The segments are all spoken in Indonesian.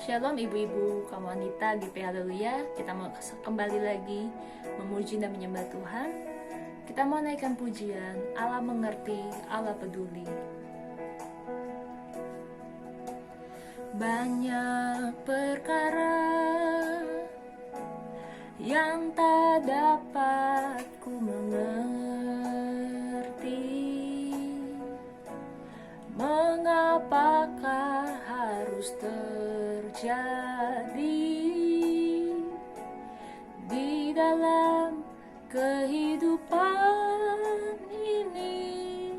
Shalom ibu-ibu, kaum wanita, GP Haleluya. Kita mau kembali lagi memuji dan menyembah Tuhan. Kita mau naikkan pujian, Allah mengerti, Allah peduli. Banyak perkara yang tak dapat ku mengerti. Mengapakah harus terjadi di dalam kehidupan ini?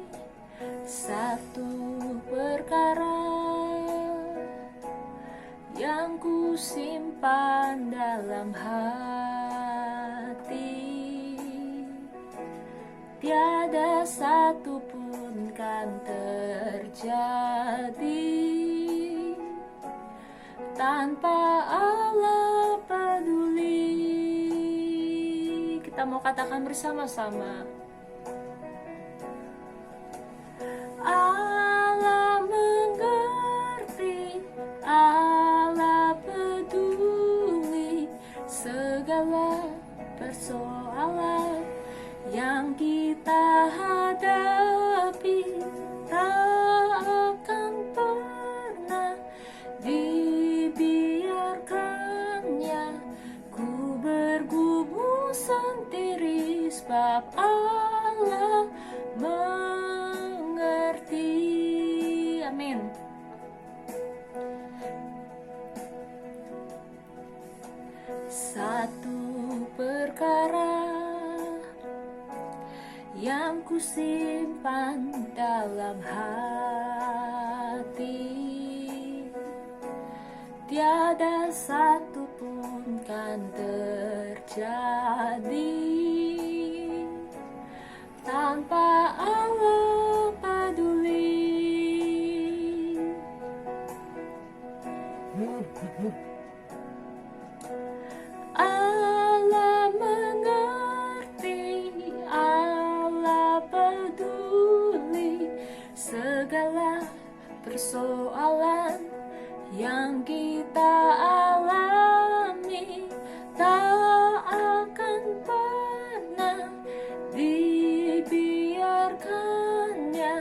Satu perkara yang ku simpan dalam hati, tiada satu pun kan terjadi tanpa Allah peduli. Kita mau katakan bersama-sama. Allah mengerti, Allah peduli segala persoalan yang kita hadapi. Tak akan pernah dibiarkannya ku bergumul sendiri, sebab Allah mengerti. Amin. Satu perkara yang ku simpan dalam hati, tiada satu pun kan terjadi tanpa Allah peduli. Allah mengerti, Allah peduli segala persoalan yang kita alami. Tak akan pernah dibiarkannya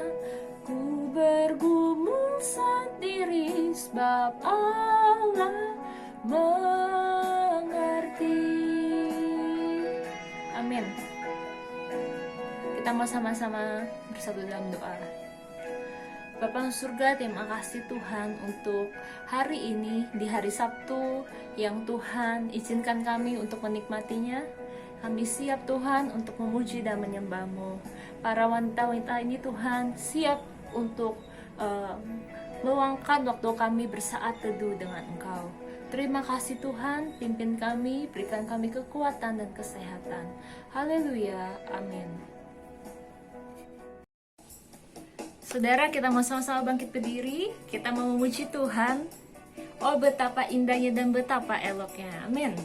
ku bergumul sendiri, sebab Allah mengerti. Amin. Kita mau sama-sama bersatu dalam doa. Bapa surga, terima kasih Tuhan untuk hari ini, di hari Sabtu yang Tuhan izinkan kami untuk menikmatinya. Kami siap Tuhan untuk memuji dan menyembah-Mu. Para wanita-wanita ini Tuhan siap untuk meluangkan waktu kami bersaat teduh dengan Engkau. Terima kasih Tuhan, pimpin kami, berikan kami kekuatan dan kesehatan. Haleluya, amin. Saudara, kita mau sama-sama bangkit berdiri. Kita mau memuji Tuhan. Oh, betapa indahnya dan betapa eloknya. Amin.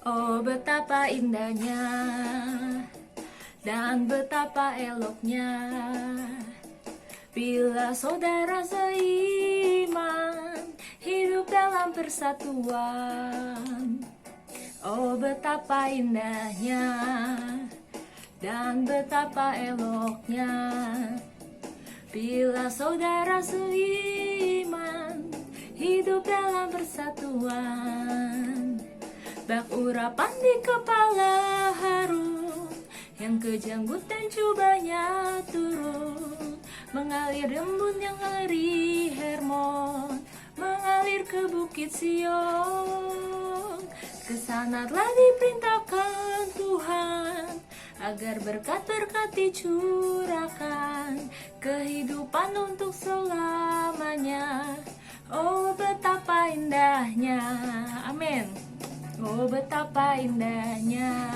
Oh, betapa indahnya dan betapa eloknya bila saudara seiman hidup dalam persatuan. Oh, betapa indahnya dan betapa eloknya bila saudara seiman hidup dalam persatuan. Bak urapan di kepala Harun, yang kejanggut dan cobanya turun, mengalir embun yang ngeri Hermon, mengalir ke bukit Sion. Kesana telah diperintahkan Tuhan, agar berkat-berkat dicurahkan, kehidupan untuk selamanya. Oh, betapa indahnya. Amin. Oh, betapa indahnya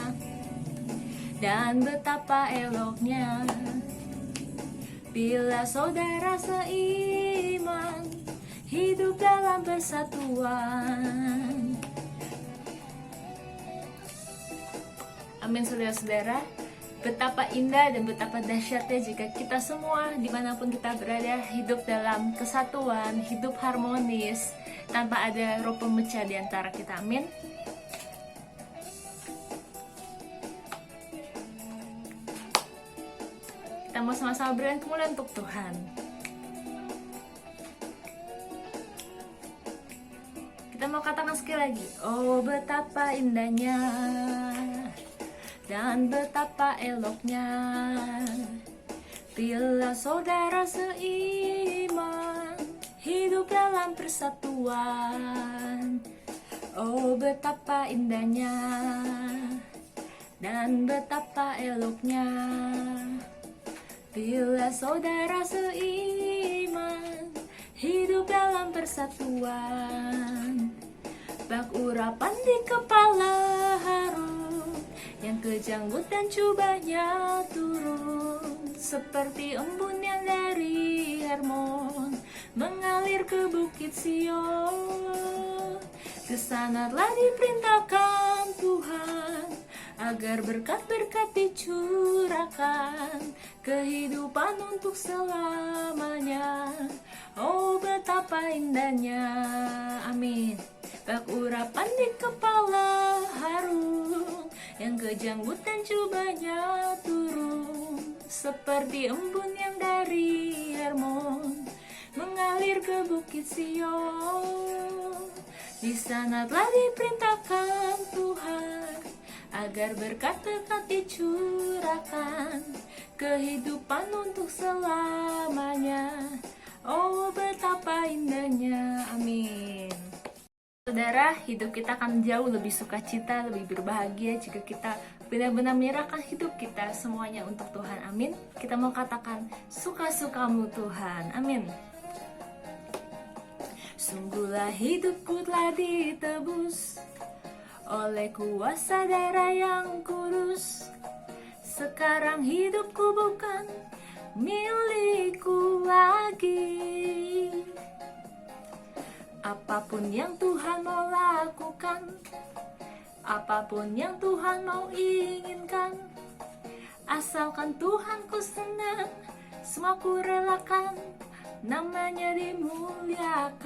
dan betapa eloknya bila saudara seiman hidup dalam persatuan. Amin, saudara-saudara. Betapa indah dan betapa dahsyatnya jika kita semua dimanapun kita berada hidup dalam kesatuan, hidup harmonis, tanpa ada roh pemecah di antara kita. Amin. Kita mau sama-sama berikan kemuliaan untuk Tuhan. Kita mau katakan sekali lagi, oh betapa indahnya dan betapa eloknya bila saudara seiman hidup dalam persatuan. Oh betapa indahnya dan betapa eloknya bila saudara seiman hidup dalam persatuan. Bak urapan di kepala harum, yang kejanggut dan cubanya turun, seperti embun yang dari Hermon mengalir ke bukit Sion. Kesana telah diperintahkan Tuhan agar berkat-berkat dicurahkan, kehidupan untuk selamanya. Oh betapa indahnya, amin. Bak urapan di kepala harum, yang kejanggut dan cubanya turun, seperti embun yang dari Hermon mengalir ke bukit Sion. Di sana telah diperintahkan Tuhan agar berkat-berkat dicurahkan, kehidupan untuk selamanya. Oh betapa indahnya, amin. Saudara, hidup kita akan jauh lebih sukacita, lebih berbahagia jika kita benar-benar menyerahkan hidup kita semuanya untuk Tuhan, amin. Kita mau katakan, suka-sukamu Tuhan, amin. Sungguhlah hidupku telah ditebus oleh kuasa darah yang kudus. Sekarang hidupku bukan milikku lagi. Apapun yang Tuhan mau lakukan, apapun yang Tuhan mau inginkan, asalkan Tuhanku senang, semua ku relakan, namanya dimuliakan.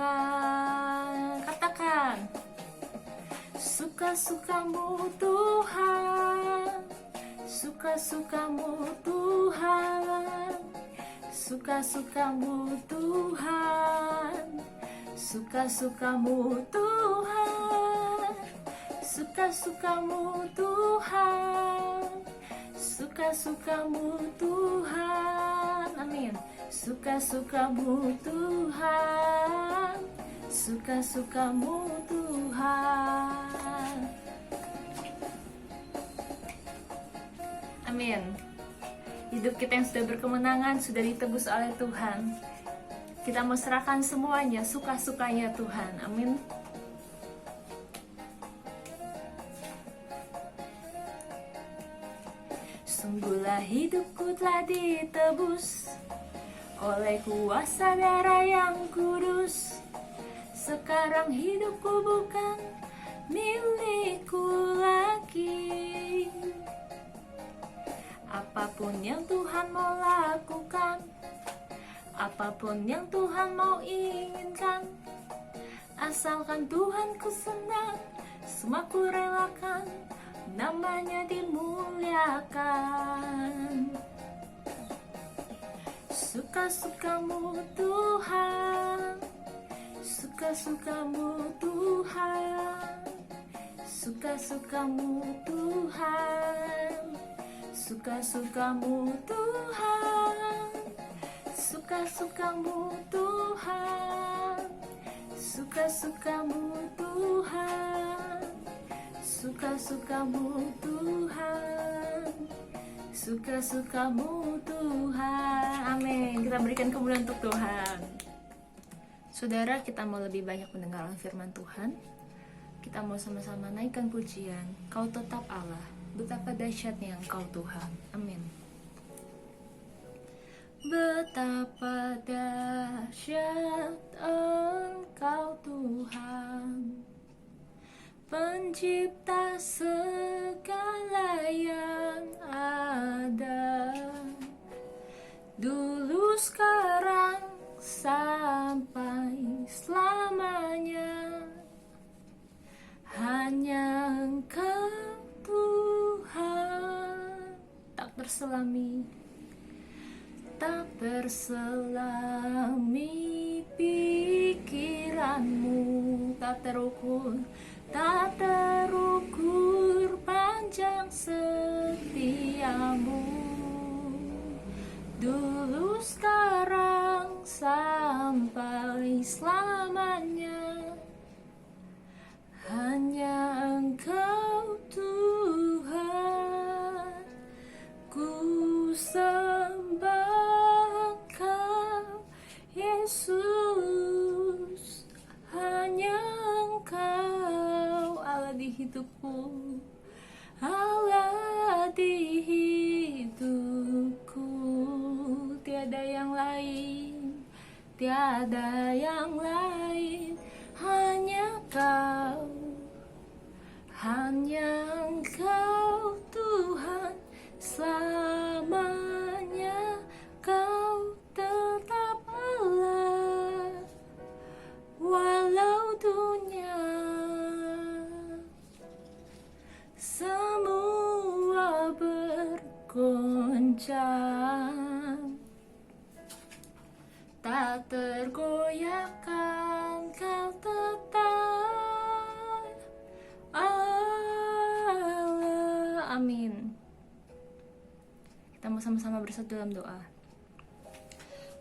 Katakan, suka-sukamu Tuhan, suka-sukamu Tuhan, suka-sukamu Tuhan, suka-sukamu Tuhan, suka-sukamu Tuhan, suka-sukamu Tuhan, amin. Suka-sukamu Tuhan, suka-sukamu Tuhan, amin. Hidup kita yang sudah berkemenangan, sudah ditebus oleh Tuhan. Kita mau serahkan semuanya, suka-sukanya Tuhan, amin. Sungguhlah hidupku telah ditebus oleh kuasa darah yang kudus. Sekarang hidupku bukan milikku lagi. Apapun yang Tuhan mau lakukan, apapun yang Tuhan mau inginkan, asalkan Tuhanku senang, semua ku relakan, namanya dimuliakan. Suka-sukamu Tuhan, suka-sukamu Tuhan, suka-sukamu Tuhan, suka-sukamu Tuhan, suka-sukamu Tuhan, suka-sukamu Tuhan, suka-sukamu Tuhan, suka-sukamu Tuhan, amin. Kita berikan kemuliaan untuk Tuhan. Saudara, kita mau lebih banyak mendengarkan firman Tuhan. Kita mau sama-sama naikkan pujian, Kau tetap Allah, betapa dahsyatnya Engkau Tuhan, amin. Betapa dahsyat Engkau Tuhan, Pencipta segala yang ada. ada, dulu, sekarang, sampai selamanya. Hanya Engkau Tuhan, tak terselami, tak terselami pikiranmu, tak terukur panjang setiamu, dulu, sekarang, sampai selamanya. Hanya Engkau Tuhan, ku sembah Engkau Yesus. Hanya Engkau Allah di hidupku, Allah di hidupku. Tiada yang lain, tiada yang lain, hanya Kau, hanya Engkau Tuhan, selamanya Kau tetap Allah, walau dunia semua bergoncang, tak tergoyahkan Kau tetap Allah. Amin. Kita mau sama-sama bersatu dalam doa.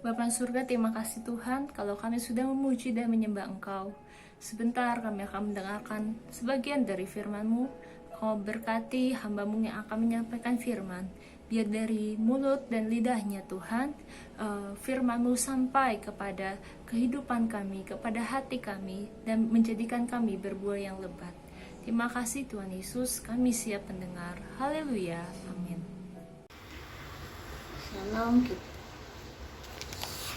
Bapa surga, terima kasih Tuhan kalau kami sudah memuji dan menyembah Engkau. Sebentar kami akan mendengarkan sebagian dari firman-Mu. Kau berkati hamba-Mu yang akan menyampaikan firman. Biar dari mulut dan lidahnya Tuhan, firman-Mu sampai kepada kehidupan kami, kepada hati kami, dan menjadikan kami berbuah yang lebat. Terima kasih Tuhan Yesus, kami siap mendengar. Haleluya, amin. Shalom,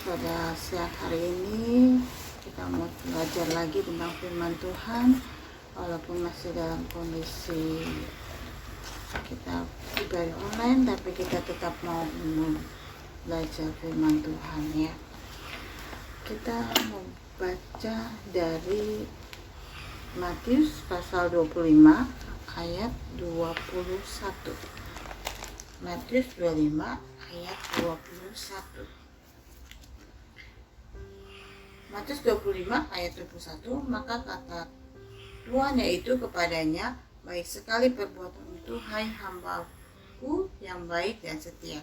pada siang hari ini kita mau belajar lagi tentang firman Tuhan. Walaupun masih dalam kondisi kita ibadah online, tapi kita tetap mau belajar firman Tuhan ya. Kita mau baca dari Matius pasal 25 ayat 21. Matius 25 ayat 21. Matius 25 ayat 21, maka kata tuannya itu kepadanya, baik sekali perbuatan itu, hai hambaku yang baik dan setia.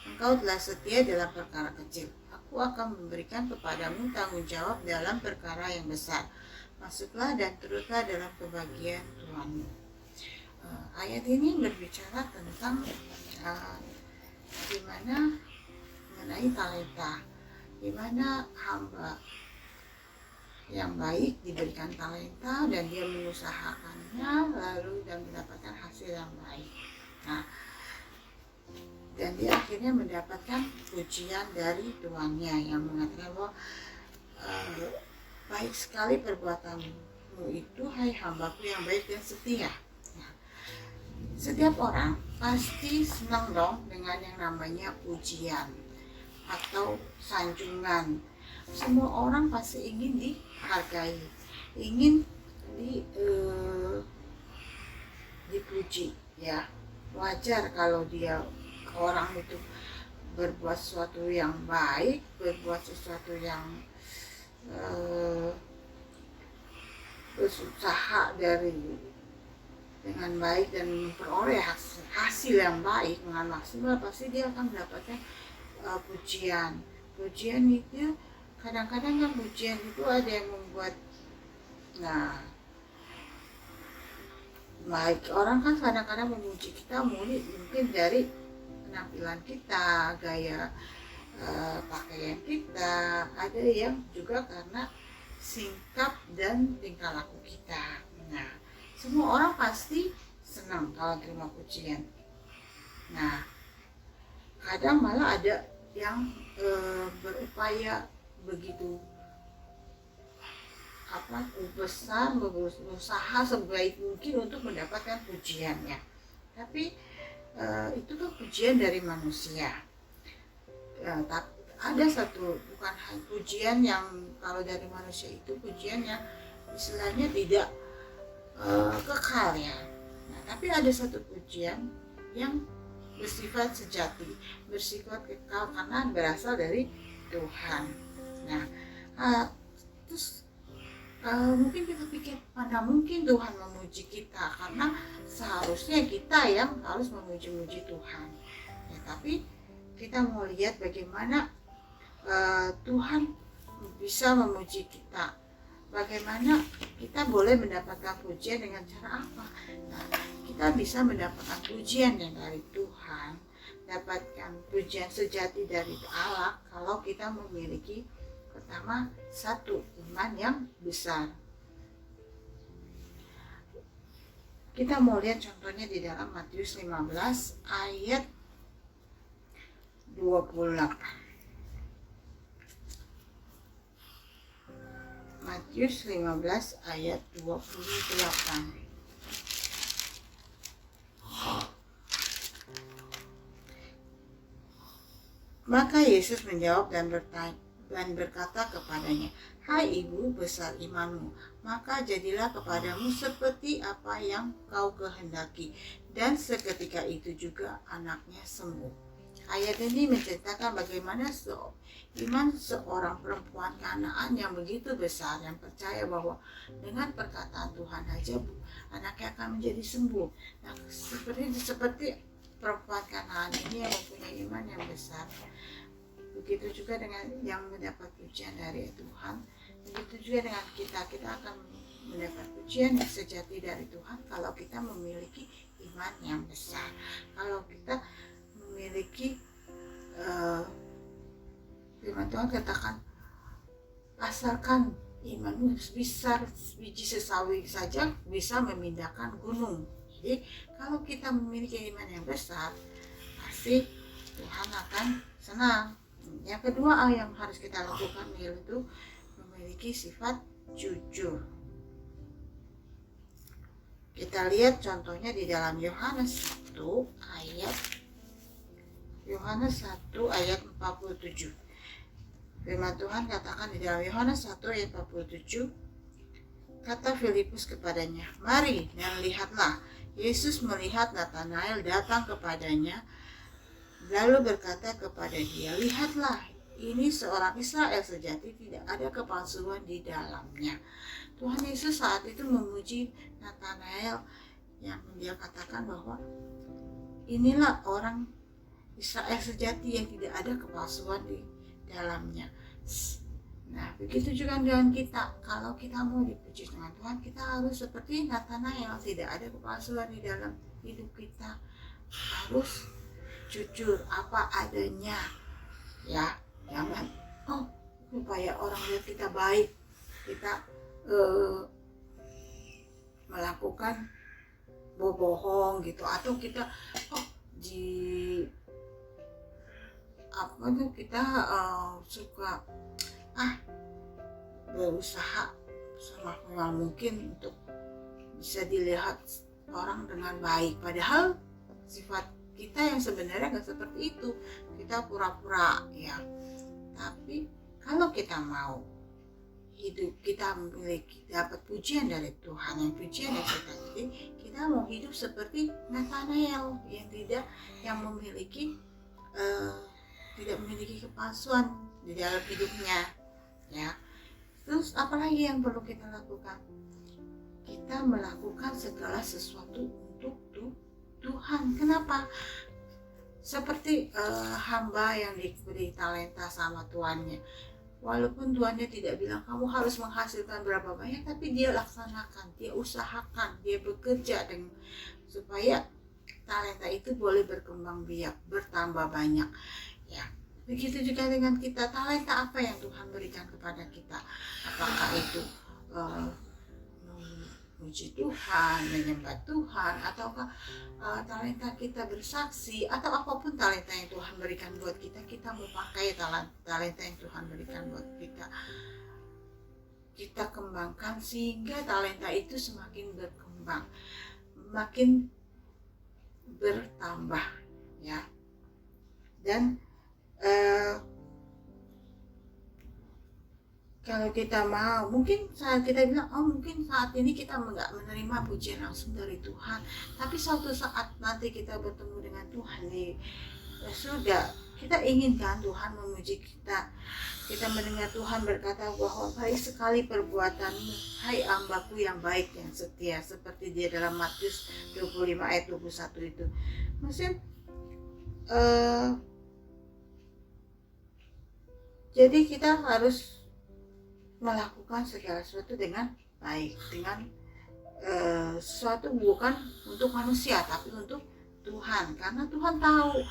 Engkau telah setia dalam perkara kecil. Aku akan memberikan kepadamu tanggung jawab dalam perkara yang besar. Masuklah dan turutlah dalam kebahagiaan Tuhanmu. Ayat ini berbicara tentang gimana mengenai talenta, gimana hamba yang baik diberikan talenta dan dia mengusahakannya lalu dan mendapatkan hasil yang baik. Nah, dan dia akhirnya mendapatkan pujian dari tuannya yang mengatakan bahwa baik sekali perbuatanmu itu, hai hambaku yang baik dan setia. Nah, setiap orang pasti senang dong dengan yang namanya pujian atau sanjungan. Semua orang pasti ingin dihargai, ingin dipuji ya. Wajar kalau orang itu berbuat sesuatu yang baik, berbuat sesuatu yang berusaha dengan baik dan memperoleh hasil yang baik dengan maksimal, pasti dia akan mendapatkan pujian. Pujian itu kadang-kadang kan pujian itu ada yang membuat, nah, baik orang kan kadang-kadang memuji kita mungkin dari penampilan kita, gaya pakaian kita, ada yang juga karena sikap dan tingkah laku kita. Nah, semua orang pasti senang kalau terima pujian. Nah, kadang malah ada yang berupaya begitu besar, berusaha sebaik mungkin untuk mendapatkan pujiannya. Tapi itu kan pujian dari manusia. Tapi ada satu, bukan hanya pujian yang kalau dari manusia itu pujian yang istilahnya tidak kekal ya. Nah, tapi ada satu pujian yang bersifat sejati, bersifat kekal karena berasal dari Tuhan. Nah, terus mungkin kita pikir mana mungkin Tuhan memuji kita, karena seharusnya kita yang harus memuji-muji Tuhan. Ya, tapi kita mau lihat bagaimana Tuhan bisa memuji kita. Bagaimana kita boleh mendapatkan pujian dengan cara apa? Nah, kita bisa mendapatkan pujian yang dari Tuhan, dapatkan pujian sejati dari Allah kalau kita memiliki pertama satu iman yang besar. Kita mau lihat contohnya di dalam Matius 15 ayat 28. Matius 15 ayat 28. Maka Yesus menjawab dan berkata kepadanya, "Hai ibu, besar imanmu, maka jadilah kepadamu seperti apa yang kau kehendaki." Dan seketika itu juga anaknya sembuh. Ayat ini menceritakan bagaimana iman seorang perempuan Kanaan yang begitu besar, yang percaya bahwa dengan perkataan Tuhan saja anaknya akan menjadi sembuh. Nah, seperti perempuan Kanaan ini yang mempunyai iman yang besar. Begitu juga dengan yang mendapat pujian dari Tuhan. Begitu juga dengan kita akan mendapat pujian yang sejati dari Tuhan kalau kita memiliki iman yang besar. Kalau kita memiliki firman Tuhan katakan, asalkan imanmu besar biji sesawi saja bisa memindahkan gunung. Jadi kalau kita memiliki iman yang besar, pasti Tuhan akan senang. Yang kedua yang harus kita lakukan yaitu memiliki sifat jujur. Kita lihat contohnya di dalam Yohanes 1 ayat 47. Firman Tuhan katakan di dalam Yohanes 1 ayat 47, kata Filipus kepadanya, "Mari dan lihatlah." Yesus melihat Natanael datang kepadanya, lalu berkata kepada dia, "Lihatlah, ini seorang Israel sejati, tidak ada kepalsuan di dalamnya." Tuhan Yesus saat itu memuji Natanael yang dia katakan bahwa inilah orang Israel sejati yang tidak ada kepalsuan di dalamnya. Nah, begitu juga dengan kita. Kalau kita mau dipuji dengan Tuhan, kita harus seperti Natanael, tidak ada kepalsuan di dalam hidup kita. Harus jujur apa adanya. Ya, jangan supaya orang lihat kita baik, kita melakukan bohong gitu, atau kita kita suka berusaha semaksimal mungkin untuk bisa dilihat orang dengan baik, padahal sifat kita yang sebenarnya nggak seperti itu, kita pura-pura ya. Tapi kalau kita mau hidup kita memiliki dapat pujian dari Tuhan, yang pujian yang kita mau hidup seperti Natanael yang memiliki tidak memiliki kepalsuan di dalam hidupnya ya. Terus apalagi yang perlu kita lakukan? Kita melakukan segala sesuatu untuk Tuhan. Kenapa? Seperti hamba yang diberi talenta sama tuannya. Walaupun tuannya tidak bilang kamu harus menghasilkan berapa banyak, tapi dia laksanakan, dia usahakan, dia bekerja supaya talenta itu boleh berkembang biak, bertambah banyak. Ya, begitu juga dengan kita. Talenta apa yang Tuhan berikan kepada kita? Apakah itu memuji Tuhan, menyembah Tuhan, ataukah talenta kita bersaksi, atau apapun talenta yang Tuhan berikan buat kita, kita mau pakai talenta yang Tuhan berikan buat kita kembangkan sehingga talenta itu semakin berkembang, makin bertambah, ya. Dan kalau kita mau, mungkin saat kita bilang, oh mungkin saat ini kita nggak menerima pujian langsung dari Tuhan, tapi suatu saat nanti kita bertemu dengan Tuhan di surga, kita inginkan Tuhan memuji kita. Kita mendengar Tuhan berkata bahwa baik sekali perbuatanmu, hai hambaku yang baik yang setia, seperti dia dalam Matius 25 ayat 21 itu. Maksudnya jadi kita harus melakukan segala sesuatu dengan baik, dengan sesuatu bukan untuk manusia tapi untuk Tuhan, karena Tuhan tahu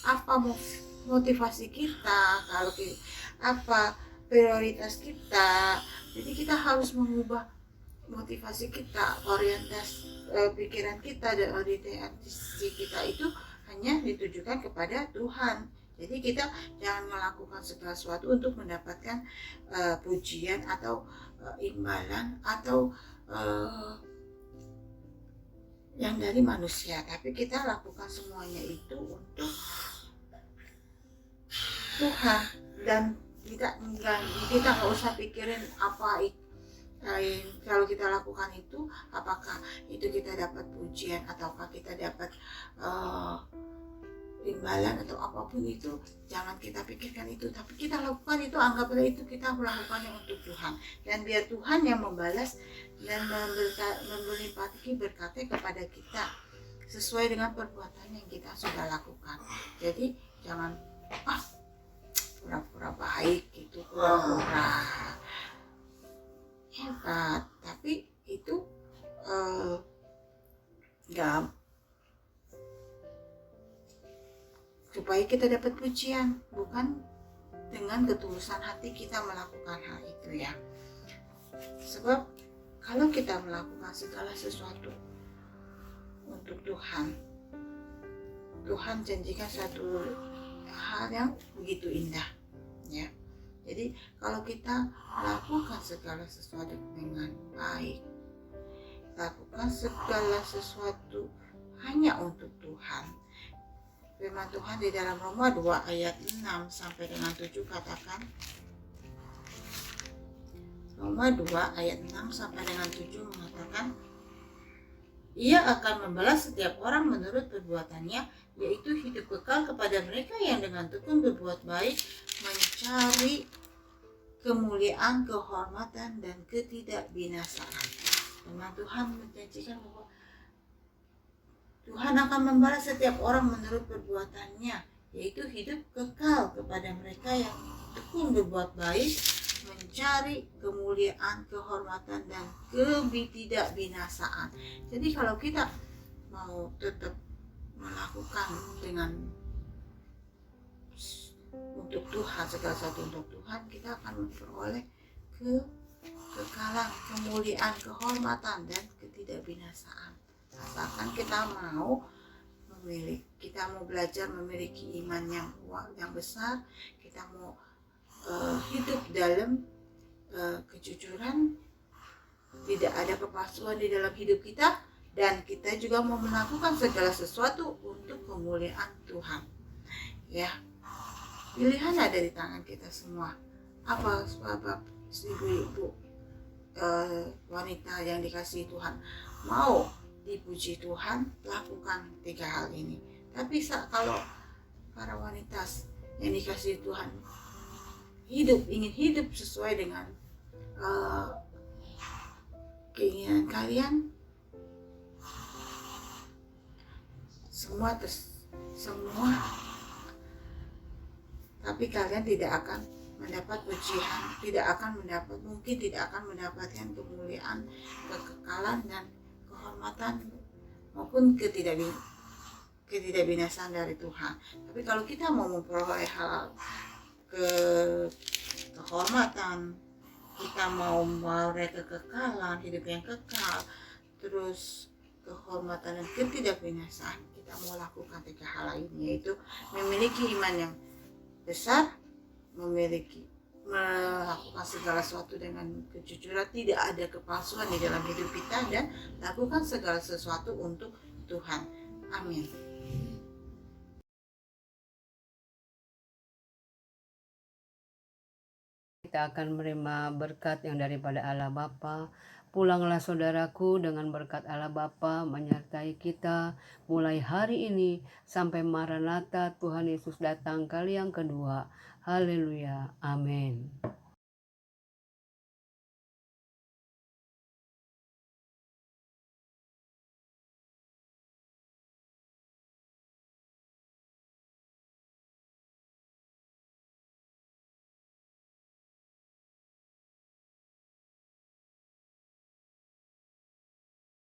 apa motivasi kita, kalau apa prioritas kita. Jadi kita harus mengubah motivasi kita, orientasi pikiran kita dan orientasi kita itu hanya ditujukan kepada Tuhan. Jadi kita jangan melakukan segala sesuatu untuk mendapatkan pujian atau imbalan atau yang dari manusia, tapi kita lakukan semuanya itu untuk Tuhan. Dan kita nggak usah pikirin apa kalau kita lakukan itu, apakah itu kita dapat pujian ataukah kita dapat imbalan atau apapun itu. Jangan kita pikirkan itu, tapi kita lakukan itu, anggaplah itu kita melakukannya untuk Tuhan, dan biar Tuhan yang membalas dan memberi berkatnya kepada kita sesuai dengan perbuatan yang kita sudah lakukan. Jadi jangan pura-pura baik gitu, pura-pura hebat, tapi itu nggak supaya kita dapat pujian, bukan dengan ketulusan hati kita melakukan hal itu, ya. Sebab kalau kita melakukan segala sesuatu untuk Tuhan, Tuhan janjikan satu hal yang begitu indah, ya. Jadi kalau kita melakukan segala sesuatu dengan baik, lakukan segala sesuatu hanya untuk Tuhan. Firman Tuhan di dalam Roma 2 ayat 6 sampai dengan 7 katakan, Roma 2 ayat 6 sampai dengan 7 mengatakan, Ia akan membalas setiap orang menurut perbuatannya, yaitu hidup kekal kepada mereka yang dengan tekun berbuat baik, mencari kemuliaan, kehormatan, dan ketidakbinasaan. Firman Tuhan menjanjikan bahwa Tuhan akan membalas setiap orang menurut perbuatannya, yaitu hidup kekal kepada mereka yang tekun berbuat baik, mencari kemuliaan, kehormatan, dan ketidakbinasaan. Jadi kalau kita mau tetap melakukan dengan untuk Tuhan, segala sesuatu untuk Tuhan, kita akan memperoleh kekekalan, kemuliaan, kehormatan, dan ketidakbinasaan. Asalkan kita mau belajar memiliki iman yang kuat, yang besar, kita mau hidup dalam kejujuran, tidak ada kepalsuan di dalam hidup kita, dan kita juga mau melakukan segala sesuatu untuk kemuliaan Tuhan, ya. Pilihan ada di tangan kita semua. Apa sebab ibu-ibu wanita yang dikasihi Tuhan mau dipuji Tuhan, lakukan 3 hal ini. Tapi kalau para wanita yang dikasihi Tuhan ingin hidup sesuai dengan keinginan kalian, semua tapi kalian tidak akan mendapat pujian, mungkin tidak akan mendapatkan kemuliaan, kekekalan, dan kehormatan maupun ketidakbinasaan dari Tuhan. Tapi kalau kita mau memperoleh hal kehormatan, kita mau memperoleh kekekalan, hidup yang kekal, terus kehormatan dan ketidakbinasaan, kita mau lakukan 3 hal ini, yaitu memiliki iman yang besar, melakukan segala sesuatu dengan kejujuran, tidak ada kepalsuan di dalam hidup kita, dan lakukan segala sesuatu untuk Tuhan. Amin. Kita akan menerima berkat yang daripada Allah Bapa. Pulanglah saudaraku dengan berkat Allah Bapa menyertai kita mulai hari ini sampai Maranatha Tuhan Yesus datang kali yang kedua. Haleluya. Amin.